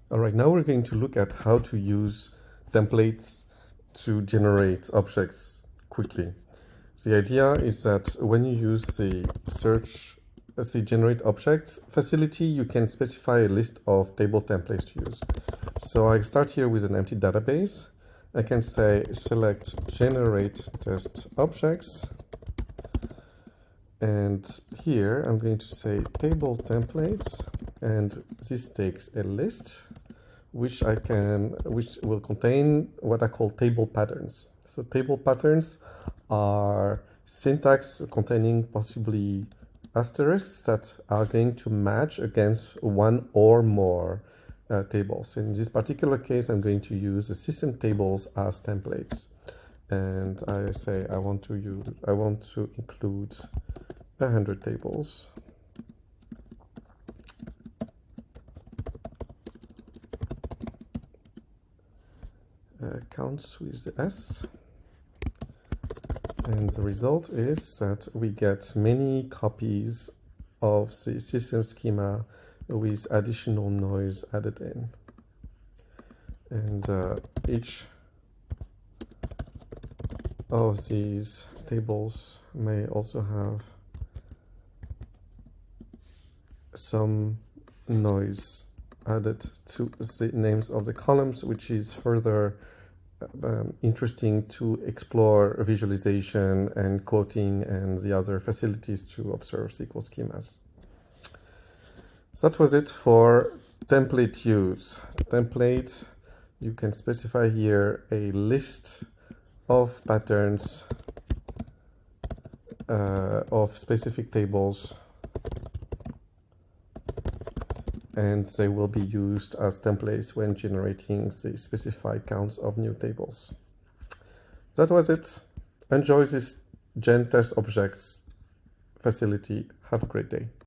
All right, now we're going to look at how to use templates to generate objects quickly. The idea is that when you use the generate objects facility, you can specify a list of table templates to use. So I start here with an empty database. I can say select generate test objects. And here I'm going to say table templates, and this takes a list which will contain what I call table patterns. So table patterns are syntax containing possibly asterisks that are going to match against one or more tables. In this particular case, I'm going to use the system tables as templates, and I say I want to include 100 tables. Counts with the S, and the result is that we get many copies of the system schema with additional noise added in, and each of these tables may also have some noise added to the names of the columns, which is further interesting to explore visualization and quoting and the other facilities to observe SQL schemas. So that was it for template use. Template, you can specify here a list of patterns of specific tables, and they will be used as templates when generating the specified counts of new tables. That was it. Enjoy this gen test objects facility. Have a great day.